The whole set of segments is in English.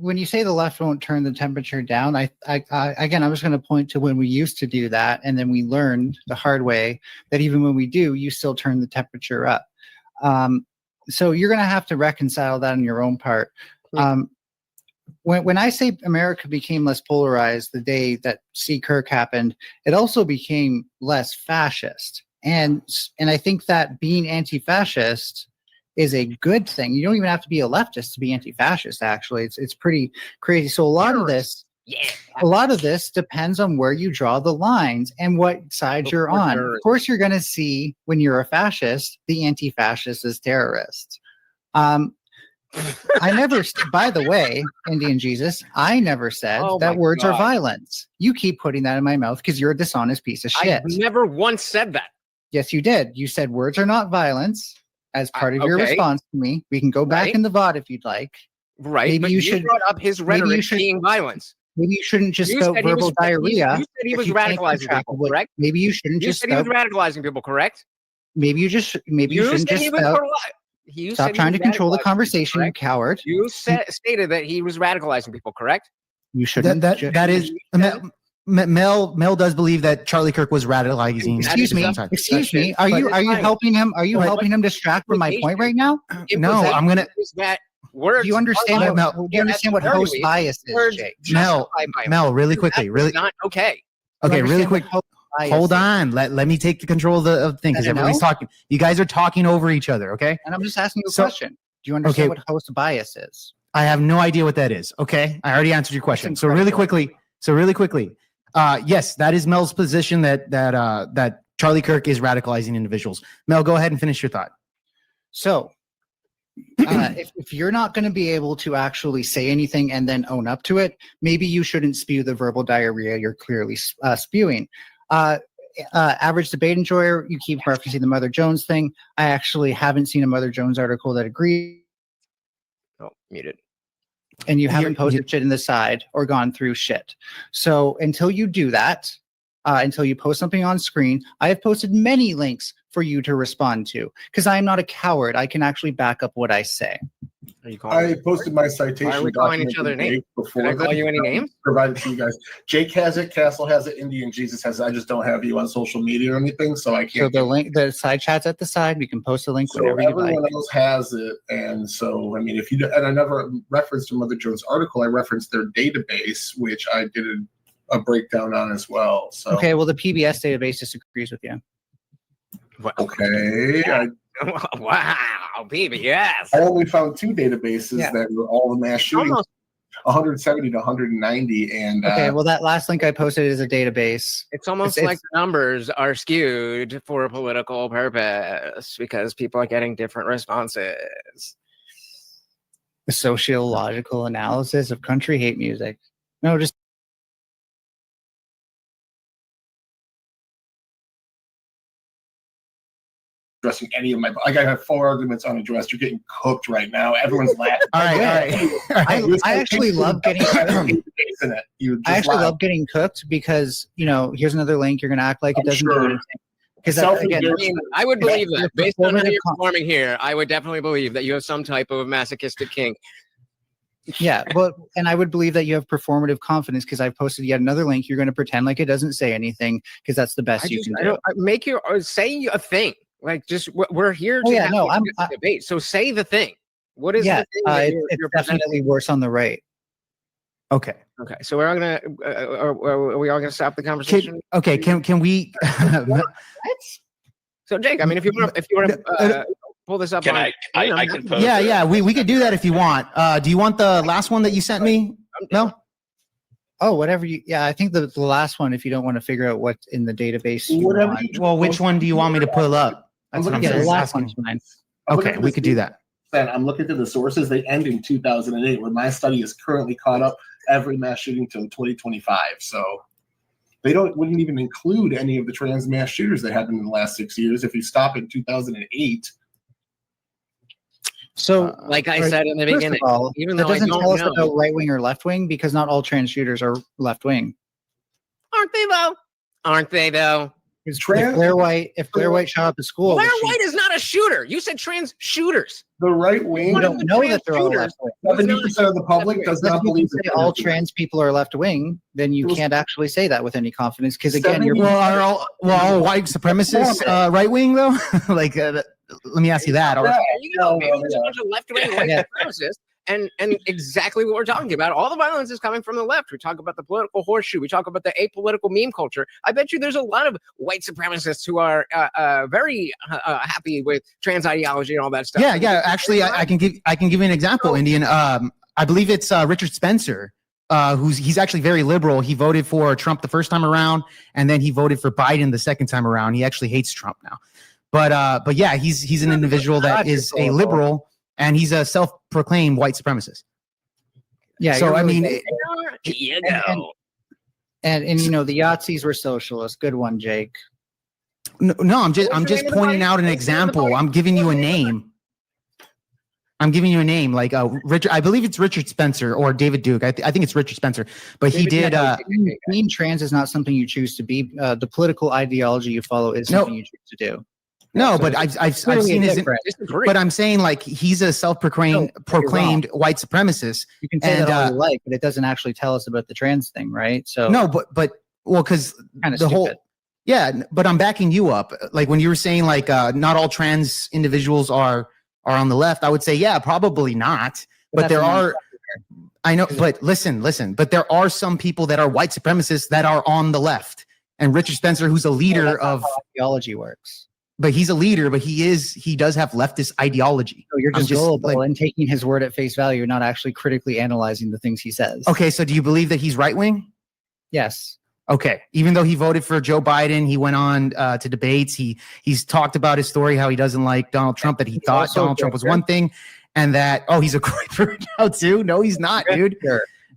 when you say the left won't turn the temperature down, I again, I was going to point to when we used to do that, and then we learned the hard way that even when we do, you still turn the temperature up. So you're going to have to reconcile that on your own part. When I say America became less polarized the day that C. Kirk happened, it also became less fascist. And I think that being anti-fascist is a good thing. You don't even have to be a leftist to be anti-fascist. Actually, it's pretty crazy. So a lot of this depends on where you draw the lines and what side you're on. Of course, you're going to see when you're a fascist, the anti-fascist is terrorists. I never, by the way, Indian Jesus, I never said that words are violence. You keep putting that in my mouth because you're a dishonest piece of shit. I never once said that. Yes, you did. You said words are not violence as part of your response to me. We can go back in the VOD if you'd like. Right. Maybe but you should brought up his rhetoric being violence. Maybe you shouldn't just spout verbal diarrhea. You said he was radicalizing people, correct? Maybe you shouldn't just spout. You said he was radicalizing people, correct? Maybe you shouldn't just spout. Stop trying to control the conversation, you coward. You stated that he was radicalizing people, correct? You shouldn't. That is Mel does believe that Charlie Kirk was radicalizing. Excuse me. Are you helping him? Are you helping him distract from my point right now? No, I'm gonna. Do you understand what host bias is, Jake? Mel, really quickly, really not okay. Okay, really quick. Hold on. Let me take the control of the thing because everybody's talking. You guys are talking over each other, okay? And I'm just asking you a question. Do you understand what host bias is? I have no idea what that is. Okay, I already answered your question. So really quickly. Yes, that is Mel's position that Charlie Kirk is radicalizing individuals. Mel, go ahead and finish your thought. So, if you're not going to be able to actually say anything and then own up to it, maybe you shouldn't spew the verbal diarrhea you're clearly spewing. Average debate enjoyer, you keep referencing the Mother Jones thing. I actually haven't seen a Mother Jones article that agrees. Oh, muted. And you haven't posted shit in the side or gone through shit. So until you do that, until you post something on screen, I have posted many links for you to respond to because I am not a coward. I can actually back up what I say. I posted my citation. Why are we calling each other names? Did I call you any names? Provided to you guys. Jake has it. Castle has it. Indian Jesus has it. I just don't have you on social media or anything, so I can't. So the side chat's at the side. We can post a link whenever you like. Everyone else has it, and so I mean, if you and I never referenced a Mother Jones article. I referenced their database, which I did a breakdown on as well. So okay, well the PBS database disagrees with you. Okay. Wow, PBS. I only found two databases that were all the mass shootings. 170 to 190, and okay. Well, that last link I posted is a database. It's almost like the numbers are skewed for a political purpose because people are getting different responses. The sociological analysis of country hate music. No, just. Addressing any of my, like I have 4 arguments unaddressed. You're getting cooked right now. Everyone's laughing. All right. I actually love getting love getting cooked because here's another link. You're gonna act like it doesn't do anything. Because I would believe that based on how you're performing here, I would definitely believe that you have some type of masochistic kink. Yeah, and I would believe that you have performative confidence because I've posted yet another link. You're going to pretend like it doesn't say anything because that's the best you can do. Say a thing. Like, just we're here to have a debate. So say the thing. What is the thing? It's definitely worse on the right. Okay. So we're all gonna. Are we all gonna stop the conversation? Can we? So Jake, I mean, if you want to pull this up, I can post. Yeah. We could do that if you want. Do you want the last one that you sent me? No. Oh, whatever you. Yeah, I think the last one. If you don't want to figure out what's in the database, well, which one do you want me to pull up? That's what I'm saying. The last one's fine. Okay, we could do that. I'm looking through the sources. They end in 2008, where my study is currently caught up every mass shooting till 2025. So they wouldn't even include any of the trans mass shooters that happened in the last 6 years. If you stop in 2008. So, like I said in the beginning, even though that doesn't tell us about right wing or left wing because not all trans shooters are left wing. Aren't they though? If Trans- Blair White showed up at school, Blair White is not a shooter. You said trans shooters. The right wing, we don't know that they're all left wing. 70% of the public does not believe Say that all trans people are left wing, then you can't actually say that with any confidence because again, you're Well, are all white supremacists right wing though? Like, let me ask you that. There you go. Maybe there's a bunch of left-wing white supremacists. And exactly what we're talking about. All the violence is coming from the left. We talk about the political horseshoe. We talk about the apolitical meme culture. I bet you there's a lot of white supremacists who are very happy with trans ideology and all that stuff. Yeah. Actually, I can give you an example, Indian. I believe it's Richard Spencer, he's actually very liberal. He voted for Trump the first time around, and then he voted for Biden the second time around. He actually hates Trump now. But yeah, he's an individual that is a liberal. And he's a self-proclaimed white supremacist. Yeah. So I mean, There you go. And you know the Yahtzees were socialists. Good one, Jake. no, I'm just pointing out an example. I'm giving you a name. Like Richard. I believe it's Richard Spencer or David Duke. I think it's Richard Spencer. But he did. Being trans is not something you choose to be. The political ideology you follow is something you choose to do. No, so but I've seen his. But I'm saying like he's a self-proclaimed white supremacist. You can say that all you like, but it doesn't actually tell us about the trans thing, right? So no, but because kind of the stupid. whole. Yeah, but I'm backing you up. Like when you were saying like not all trans individuals are on the left, I would say yeah, probably not. But there are. I know, but listen. But there are some people that are white supremacists that are on the left, and Richard Spencer, who's a leader of ideology works. But he's a leader, but he does have leftist ideology. So you're just gullible and taking his word at face value, not actually critically analyzing the things he says. Okay, so do you believe that he's right wing? Yes. Okay, even though he voted for Joe Biden, he went on to debates. He's talked about his story, how he doesn't like Donald Trump, that he thought Donald Trump was one thing, and that he's a grifter now too. No, he's not, dude.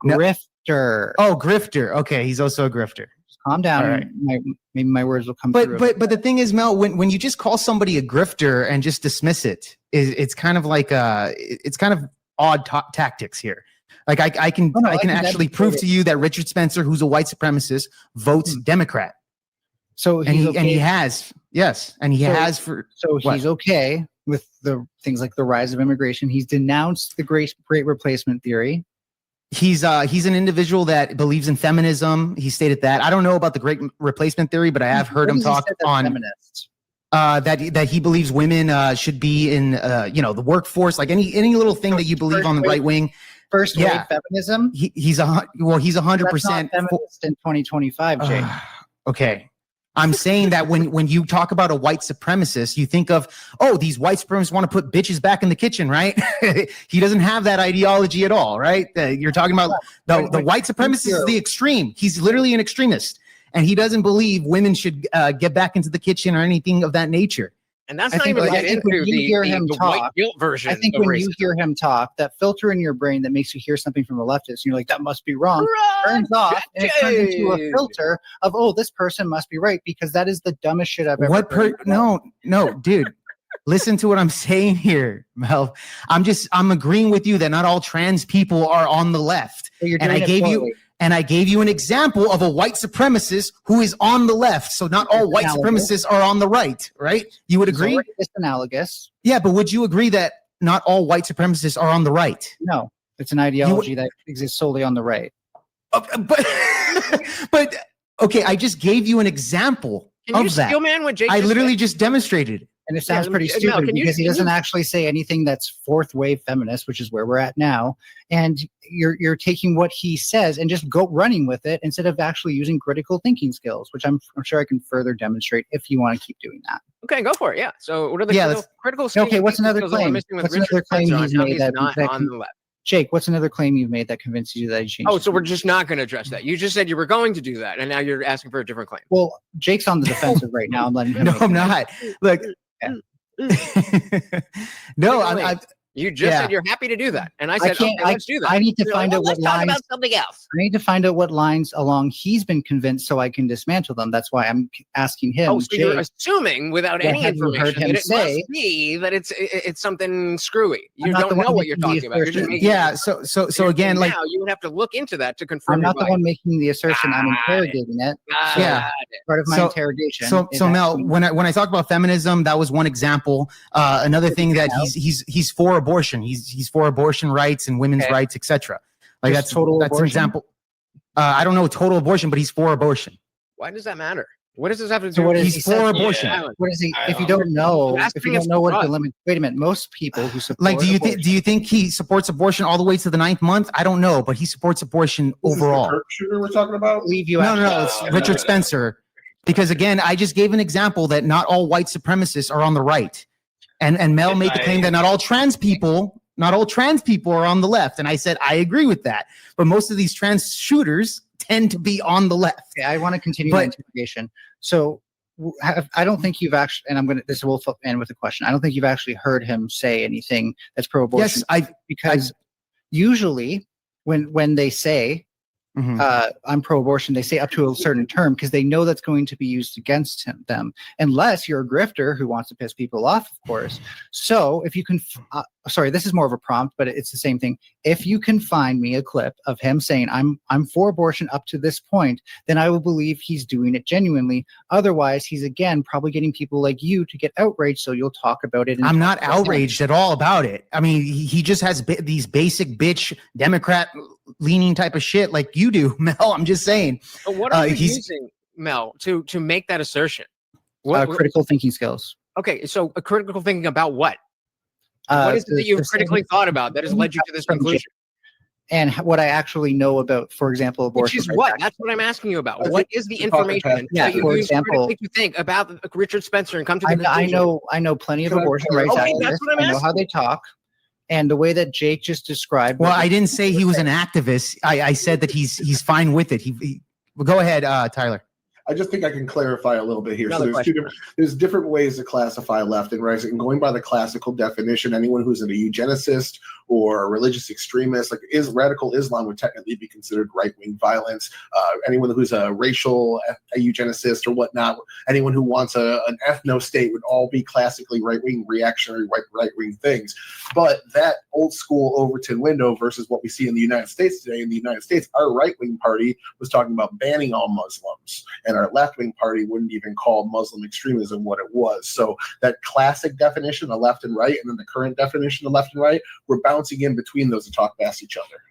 Grifter. Oh, grifter. Okay, he's also a grifter. Calm down. Right. Maybe my words will come through. But the thing is, Mel, when you just call somebody a grifter and just dismiss it, it's kind of like it's kind of odd tactics here. Like I can actually prove to you that Richard Spencer, who's a white supremacist, votes Democrat. So he has for. So he's okay with the things like the rise of immigration. He's denounced the great replacement theory. He's an individual that believes in feminism. He stated that. I don't know about the great replacement theory, but I have heard him talk on feminist. That he believes women should be in the workforce, like any little thing that you believe on the right wing. First wave feminism. He's 100% feminist in 2025, Jake. Okay. I'm saying that when you talk about a white supremacist, you think of, these white supremacists want to put bitches back in the kitchen, right? He doesn't have that ideology at all, right? You're talking about the white supremacist is the extreme. He's literally an extremist. And he doesn't believe women should get back into the kitchen or anything of that nature. And that's not even get into the white guilt version. I think when you hear him talk, that filter in your brain that makes you hear something from a leftist, and you're like, that must be wrong, turns off, and it turns into a filter of, this person must be right, because that is the dumbest shit I've ever heard. No, dude. Listen to what I'm saying here, Mel. I'm agreeing with you that not all trans people are on the left. And I gave you an example of a white supremacist who is on the left. So not all white supremacists are on the right, right? You would agree? It's analogous. Yeah, but would you agree that not all white supremacists are on the right? No, it's an ideology that exists solely on the right. But okay, I just gave you an example of that. I literally just demonstrated. And it sounds pretty stupid because he doesn't actually say anything that's fourth wave feminist, which is where we're at now. And you're taking what he says and just running with it instead of actually using critical thinking skills, which I'm sure I can further demonstrate if you want to keep doing that. Okay, go for it. Yeah. So what are the critical skills? Okay, what's another claim? What's another claim he's made that on the left? Jake, what's another claim you've made that convinces you that he changed? So we're just not going to address that. You just said you were going to do that, and now you're asking for a different claim. Well, Jake's on the defensive right now. I'm letting him. No, I'm not. Look. No, You just said you're happy to do that, and I said, okay, let's do that. I need to find out what let's talk lines. about something else. I need to find out what lines along he's been convinced, so I can dismantle them. That's why I'm asking him. Oh, so you're assuming without any information that it say, must be that it's something screwy. You don't know what you're talking about. You're just making So again, like now you would have to look into that to confirm. I'm not the one making the assertion. I'm interrogating it. Part of my interrogation. So Mel, when I talk about feminism, that was one example. Another thing that he's for abortion. He's for abortion rights and women's rights, etc. Like that's an example. I don't know total abortion, but he's for abortion. Why does that matter? What does this have to do? He's for abortion. What is he? If you don't know, what the limit. Wait a minute. Most people who support do you think he supports abortion all the way to the 9th month? I don't know, but he supports abortion overall. Is the Kirk shooter we're talking about? No, it's Richard Spencer. Because again, I just gave an example that not all white supremacists are on the right, and Mel made the claim that not all trans people are on the left, and I said I agree with that. But most of these trans shooters tend to be on the left. Okay, I want to continue my interrogation. So I don't think you've actually, and this will end with a question. I don't think you've actually heard him say anything that's pro-abortion. Yes, because usually when they say I'm pro-abortion, they say up to a certain term because they know that's going to be used against them, unless you're a grifter who wants to piss people off, of course. So if you can, sorry, this is more of a prompt, but it's the same thing. If you can find me a clip of him saying I'm for abortion up to this point, then I will believe he's doing it genuinely. Otherwise, he's again probably getting people like you to get outraged, so you'll talk about it. I'm not outraged at all about it. I mean, he just has these basic bitch Democrat leaning type of shit like you do, Mel. I'm just saying. But what are you using, Mel, to make that assertion? Critical thinking skills. Okay, so a critical thinking about what? What is it that you've critically thought about that has led you to this conclusion? And what I actually know about, for example, abortion. Which is what? That's what I'm asking you about. What is the information that you use critically to think about Richard Spencer and come to the conclusion? I know plenty of abortion rights activists. I know how they talk. And the way that Jake just described. Well, I didn't say he was an activist. I said that he's fine with it. Well, go ahead, Tyler. I just think I can clarify a little bit here. So there's different ways to classify left and right. And going by the classical definition, anyone who's a eugenicist or a religious extremist, like radical Islam would technically be considered right-wing violence. Anyone who's a racial eugenicist or whatnot, anyone who wants an ethno-state would all be classically right-wing, reactionary, right-wing things. But that old school Overton window versus what we see in the United States today, in the United States, our right-wing party was talking about banning all Muslims. And our left-wing party wouldn't even call Muslim extremism what it was. So that classic definition of left and right, and then the current definition of left and right, we're bouncing in between those to talk past each other.